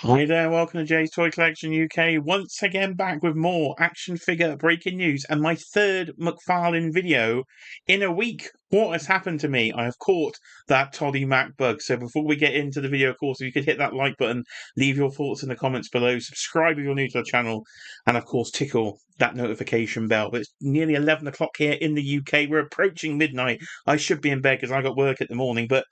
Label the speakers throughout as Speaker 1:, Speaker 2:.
Speaker 1: Hi there, welcome to Jay's Toy Collection UK. Once again back with more action figure breaking news and my third McFarlane video in a week. What has happened to me? I have caught that Toddy Mac bug. So before we get into the video, of course, if you could hit that like button, leave your thoughts in the comments below, subscribe if you're new to the channel, and of course tickle that notification bell. But it's nearly 11 o'clock here in the UK. We're approaching midnight. I should be in bed because I got work at the morning, but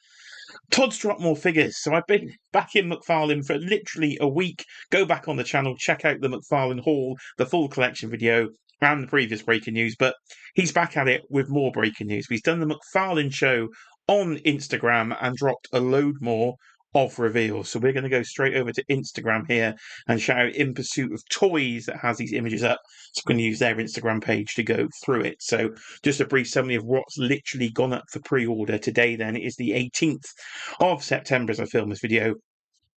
Speaker 1: Todd's dropped more figures, so I've been back in McFarlane for literally a week. Go back on the channel, check out the McFarlane haul, the full collection video, and the previous breaking news. But he's back at it with more breaking news. He's done the McFarlane show on Instagram and dropped a load more of reveals. So we're going to go straight over to Instagram here and shout out In Pursuit of Toys that has these images up. So we're going to use their Instagram page to go through it. So just a brief summary of what's literally gone up for pre-order today then. It is the 18th of September as I film this video.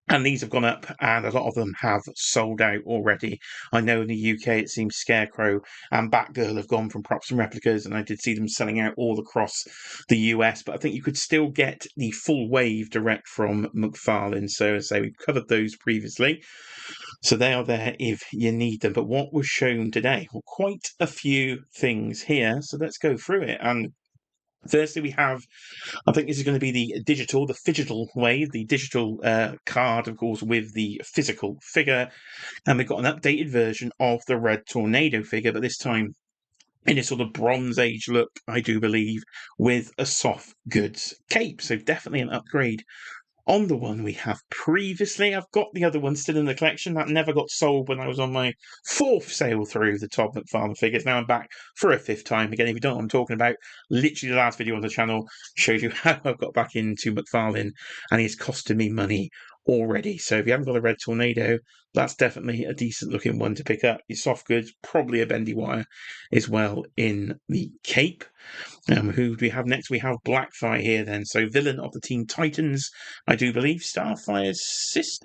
Speaker 1: And these have gone up, and a lot of them have sold out already. I know in the UK it seems Scarecrow and Batgirl have gone from props and replicas, and I did see them selling out all across the US, but I think you could still get the full wave direct from McFarlane. So as I say, we've covered those previously. So they are there if you need them. But what was shown today? Well, quite a few things here. So let's go through it. And firstly, we have, I think this is going to be the digital wave, the digital card, of course, with the physical figure. And we've got an updated version of the Red Tornado figure, but this time in a sort of Bronze Age look, I do believe, with a soft goods cape. So definitely an upgrade on the one we have previously. I've got the other one still in the collection. That never got sold when I was on my fourth sale through the Todd McFarlane figures. Now I'm back for a fifth time. Again, if you don't know what I'm talking about, literally the last video on the channel shows you how I've got back into McFarlane, and it's costing me money already. So if you haven't got a Red Tornado, that's definitely a decent looking one to pick up. Your soft goods, probably a bendy wire as well in the cape. Who do we have next? We have Blackfire here then. So villain of the Teen Titans, I do believe, Starfire's sister.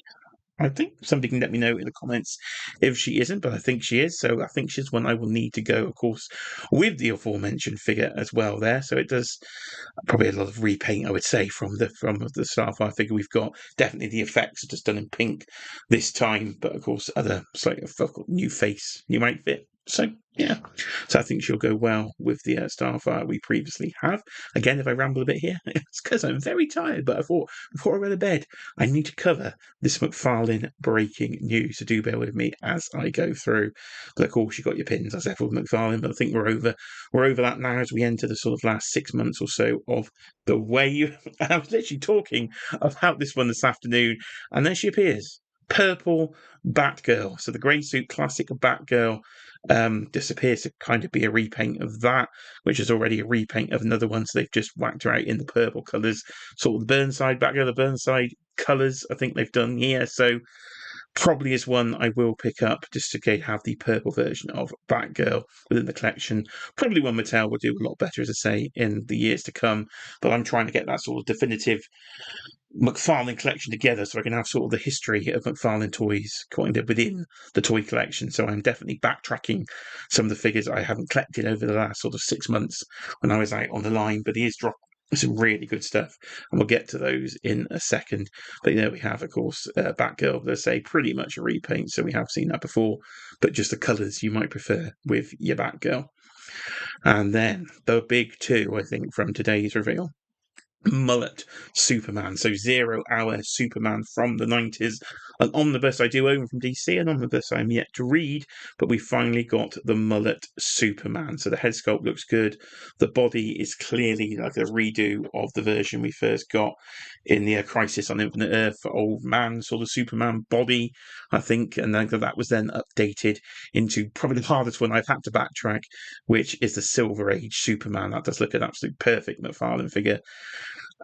Speaker 1: I think somebody can let me know in the comments if she isn't, but I think she is. So I think she's one I will need to go, of course, with the aforementioned figure as well there. So it does probably a lot of repaint, I would say, from the Starfire figure we've got. Definitely the effects are just done in pink this time, but of course other slightly new face, new outfit. So yeah, so I think she'll go well with the Starfire we previously have. Again, if I ramble a bit here, it's because I'm very tired. But I thought before I go to bed, I need to cover this McFarlane breaking news. So do bear with me as I go through. But of course, you got your pins. I said for McFarlane, but I think we're over that now as we enter the sort of last 6 months or so of the wave. I was literally talking about this one this afternoon, and there she appears. Purple Batgirl. So the grey suit classic Batgirl disappears to kind of be a repaint of that, which is already a repaint of another one. So they've just whacked her out in the purple colours, sort of the Burnside Batgirl, the Burnside colours I think they've done here. So probably is one I will pick up just to have the purple version of Batgirl within the collection. Probably one Mattel will do a lot better, as I say, in the years to come. But I'm trying to get that sort of definitive McFarlane collection together so I can have sort of the history of McFarlane toys kind of within the toy collection. So I'm definitely backtracking some of the figures I haven't collected over the last sort of 6 months when I was out on the line. But he is dropping some really good stuff, and we'll get to those in a second. But there we have, of course, Batgirl. They say pretty much a repaint, so we have seen that before, but just the colours you might prefer with your Batgirl. And then the big two, I think, from today's reveal. Mullet Superman, so 0 Hour Superman from the 90s, an omnibus I do own from DC, an omnibus I'm yet to read, but we finally got the Mullet Superman. So the head sculpt looks good, the body is clearly like a redo of the version we first got in the Crisis on Infinite Earth for old man sort of Superman body, I think, and then that was then updated into probably the hardest one I've had to backtrack, which is the Silver Age Superman. That does look an absolute perfect McFarlane figure.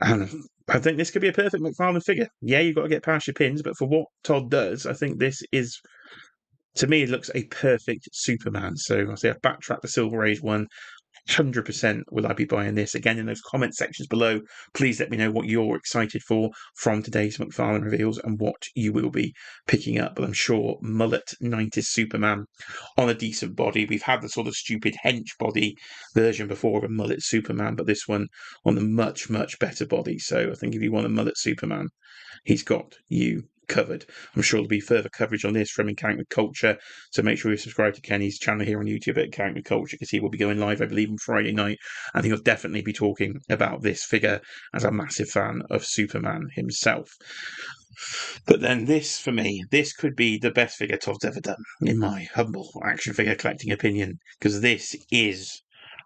Speaker 1: And I think this could be a perfect McFarlane figure. Yeah, you've got to get past your pins, but for what Todd does, I think this is, to me, it looks a perfect Superman. So I say I've backtracked the Silver Age one. 100% will I be buying this. Again, in those comment sections below, please let me know what you're excited for from today's McFarlane reveals and what you will be picking up. But I'm sure Mullet 90s Superman on a decent body. We've had the sort of stupid hench body version before of a Mullet Superman, but this one on a much, much better body. So I think if you want a Mullet Superman, he's got you covered. I'm sure there'll be further coverage on this from Encounter Culture, so make sure you subscribe to Kenny's channel here on YouTube at Encounter Culture, because he will be going live, I believe, on Friday night, and he'll definitely be talking about this figure as a massive fan of Superman himself. But then this, for me, this could be the best figure Todd's ever done, in my humble action figure collecting opinion, because this is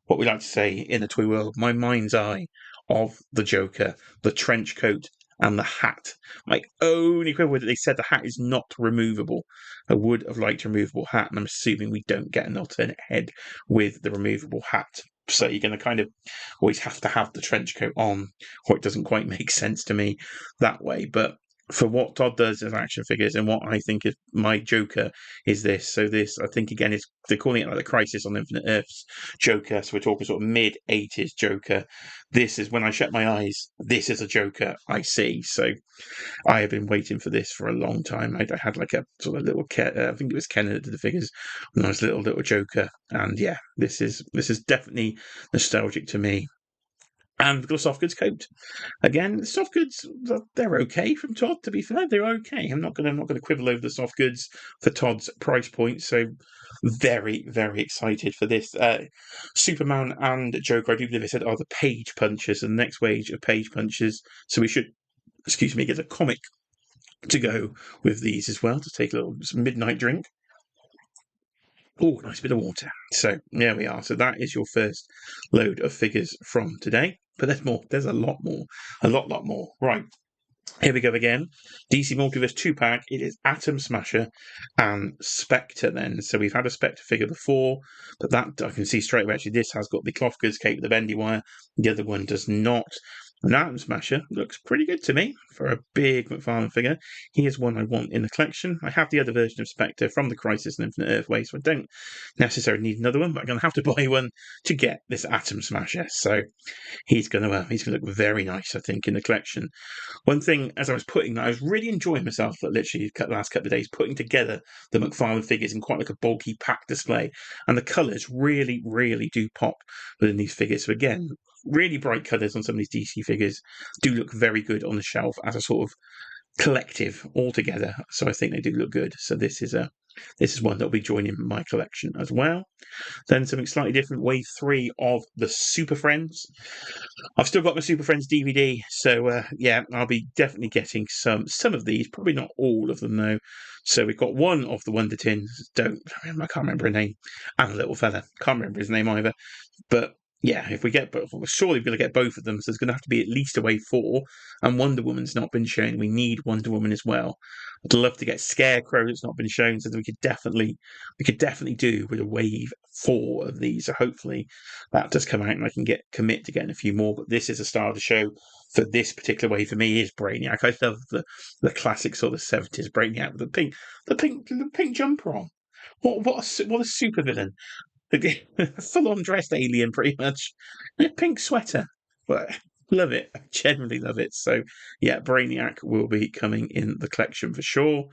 Speaker 1: what we like to say in the toy world, my mind's eye of the Joker, the trench coat and the hat. My only quibble with it, they said the hat is not removable. I would have liked a removable hat, and I'm assuming we don't get an alternate head with the removable hat. So you're going to kind of always have to have the trench coat on, or it doesn't quite make sense to me that way. But for what Todd does as action figures and what I think is my Joker is this. So this, I think, again, is they're calling it like the Crisis on Infinite Earths Joker. So we're talking sort of mid-80s Joker. This is, when I shut my eyes, this is a Joker I see. So I have been waiting for this for a long time. I had like a sort of little, I think it was Ken that did the figures when I was little Joker. And yeah, this is definitely nostalgic to me. And we've got a soft goods coat. Again, the soft goods, they're okay from Todd, to be fair. They're okay. I'm not gonna quibble over the soft goods for Todd's price point. So very, very excited for this. Superman and Joker, I do believe they said, are the page punchers, and the next wave of page punchers. So we should, get a comic to go with these as well, to take a little midnight drink. Oh, nice bit of water. So there we are. So that is your first load of figures from today. But there's more. There's a lot more. A lot more. Right. Here we go again. DC Multiverse 2-pack. It is Atom Smasher and Spectre then. So we've had a Spectre figure before, but that I can see straight away. Actually, this has got the cloth goods cape with the bendy wire. The other one does not. An Atom Smasher looks pretty good to me for a big McFarlane figure. He is one I want in the collection. I have the other version of Spectre from the Crisis and Infinite Earth way, so I don't necessarily need another one, but I'm going to have to buy one to get this Atom Smasher. So he's going to look very nice, I think, in the collection. One thing, as I was I was really enjoying myself, literally the last couple of days, putting together the McFarlane figures in quite like a bulky pack display, and the colours really, really do pop within these figures. So again, really bright colours on some of these DC figures do look very good on the shelf as a sort of collective altogether. So I think they do look good. So this is one that'll be joining my collection as well. Then something slightly different, wave 3 of the Super Friends. I've still got my Super Friends DVD, so yeah, I'll be definitely getting some of these, probably not all of them though. So we've got one of the Wonder Tins, I can't remember her name, and a little fella, can't remember his name either, but yeah, if we get both, we're surely going to get both of them, so there's going to have to be at least a wave 4, and Wonder Woman's not been shown. We need Wonder Woman as well. I'd love to get Scarecrow that's not been shown, so that we could definitely do with a wave 4 of these. So hopefully that does come out and I can commit to getting a few more. But this is a star of the show for this particular wave for me is Brainiac. I love the classic sort of 70s Brainiac with the pink jumper on. What a super villain. Full-on dressed alien, pretty much. And a pink sweater. But love it. I genuinely love it. So, yeah, Brainiac will be coming in the collection for sure.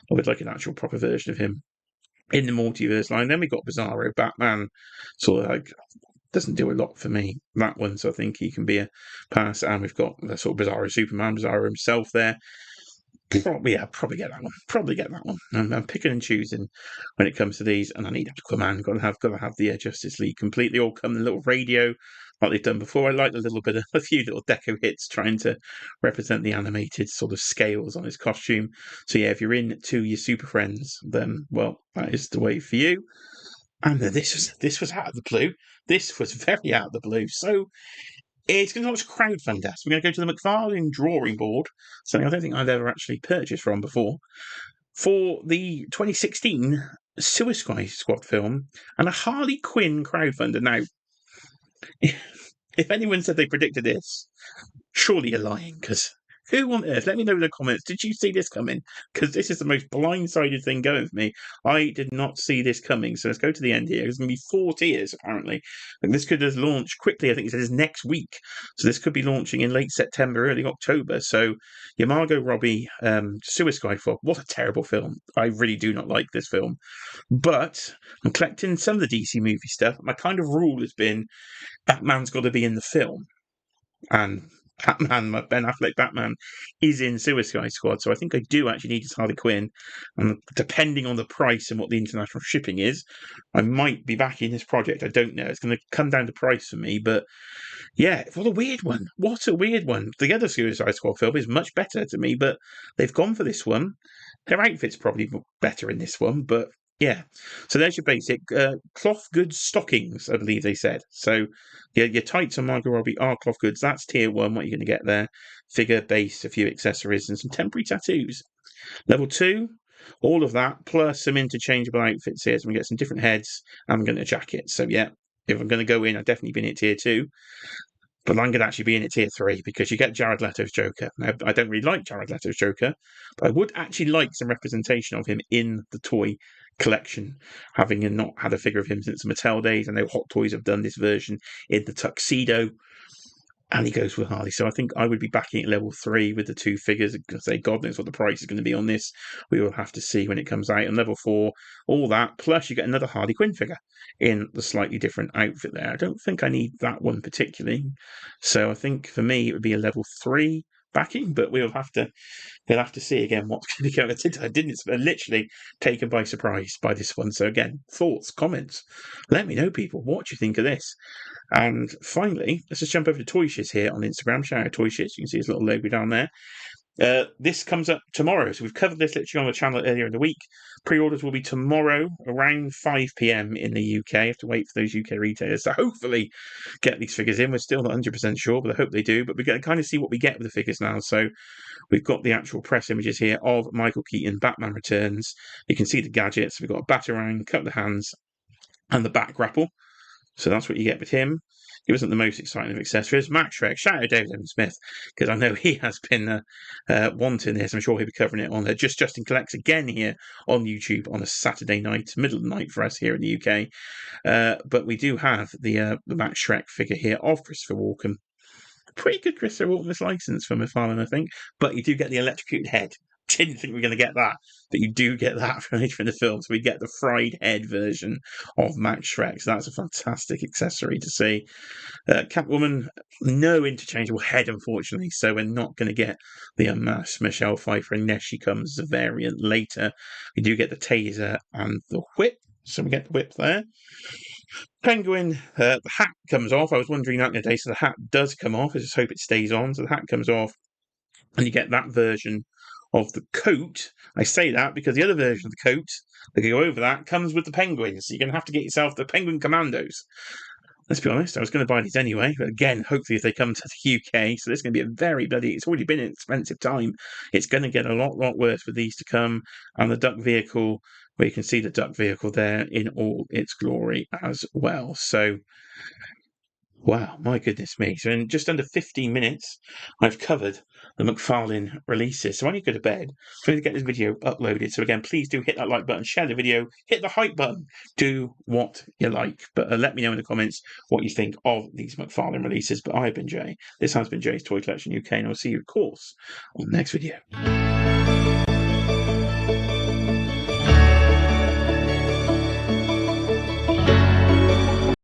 Speaker 1: I would like an actual proper version of him in the Multiverse line. Then we got Bizarro Batman. Sort of like, doesn't do a lot for me, that one. So I think he can be a pass. And we've got the sort of Bizarro Superman, Bizarro himself there. Probably get that one. Probably get that one. I'm picking and choosing when it comes to these, and I need Aquaman. Got to have the Justice League complete. They all come in a little radio like they've done before. I like a few little deco hits trying to represent the animated sort of scales on his costume. So yeah, if you're into your Super Friends, then well, that is the way for you. And this was out of the blue. This was very out of the blue. So it's going to launch crowdfund us. We're going to go to the McFarlane drawing board, something I don't think I've ever actually purchased from before, for the 2016 Suicide Squad film and a Harley Quinn crowdfunder. Now, if anyone said they predicted this, surely you're lying, because who on earth, let me know in the comments, did you see this coming? Because this is the most blindsided thing going for me. I did not see this coming. So let's go to the end here. There's going to be 4 tiers, apparently. And this could just launch quickly. I think it says next week. So this could be launching in late September, early October. So your Margot Robbie Suicide Squad. What a terrible film. I really do not like this film. But I'm collecting some of the DC movie stuff. My kind of rule has been Batman's got to be in the film. And Batman, my Ben Affleck Batman, is in Suicide Squad. So I think I do actually need his Harley Quinn. And depending on the price and what the international shipping is, I might be back in this project. I don't know. It's going to come down to price for me. But yeah, what a weird one. What a weird one. The other Suicide Squad film is much better to me, but they've gone for this one. Their outfit's probably better in this one, but yeah. So there's your basic cloth goods stockings, I believe they said. So your tights on Margot Robbie are cloth goods. That's tier 1, what you're going to get there. Figure, base, a few accessories, and some temporary tattoos. Level 2, all of that, plus some interchangeable outfits here. So we get some different heads, and I'm getting a jacket. So yeah, if I'm going to go in, I've definitely been at tier 2. But I'm going to actually be in at tier 3 because you get Jared Leto's Joker. Now, I don't really like Jared Leto's Joker, but I would actually like some representation of him in the toy collection, having not had a figure of him since the Mattel days. I know Hot Toys have done this version in the tuxedo, and he goes with Harley. So I think I would be backing at level 3 with the 2 figures. Because say God knows what the price is going to be on this. We will have to see when it comes out. And level 4, all that. Plus you get another Harley Quinn figure in the slightly different outfit there. I don't think I need that one particularly. So I think for me it would be a level 3 backing, but we'll have to see again what's going to go. I didn't literally taken by surprise by this one. So again, thoughts, comments. Let me know, people. What do you think of this? And finally, let's just jump over to Toy Shiz here on Instagram. Shout out Toy Shiz. You can see his little logo down there. This comes up tomorrow. So we've covered this literally on the channel earlier in the week. Pre-orders will be tomorrow around 5 p.m. in the UK. I have to wait for those UK retailers to hopefully get these figures in. We're still not 100% sure, but I hope they do. But we're going to kind of see what we get with the figures now. So we've got the actual press images here of Michael Keaton, Batman Returns. You can see the gadgets. We've got a Batarang, couple of hands, and the back grapple. So that's what you get with him. He wasn't the most exciting of accessories. Max Shrek, shout out David M. Smith, because I know he has been wanting this. I'm sure he'll be covering it on Justin Collects again here on YouTube on a Saturday night, middle of the night for us here in the UK. But we do have the Max Shrek figure here of Christopher Walken. Pretty good Christopher Walken's license for McFarlane, I think. But you do get the electrocuted head. Didn't think we were going to get that, but you do get that from the film. So we get the fried head version of Max Shrek. So that's a fantastic accessory to see. Catwoman, no interchangeable head, unfortunately. So we're not going to get the unmasked Michelle Pfeiffer unless she comes as a variant later. We do get the taser and the whip. So we get the whip there. Penguin, the hat comes off. I was wondering that the other day. So the hat does come off. I just hope it stays on. So the hat comes off. And you get that version of the coat. I say that because the other version of the coat that go over that comes with the penguins. So you're going to have to get yourself the Penguin Commandos. Let's be honest, I was going to buy these anyway. But again, hopefully if they come to the UK, so this is going to be a very bloody, it's already been an expensive time. It's going to get a lot worse for these to come. And the duck vehicle, where you can see the duck vehicle there in all its glory as well. So wow, my goodness me. So in just under 15 minutes, I've covered the McFarlane releases. So I need to go to bed. So I need to get this video uploaded. So again, please do hit that like button, share the video, hit the hype button, do what you like. But let me know in the comments what you think of these McFarlane releases. But I've been Jay. This has been Jay's Toy Collection UK, and I'll see you, of course, on the next video.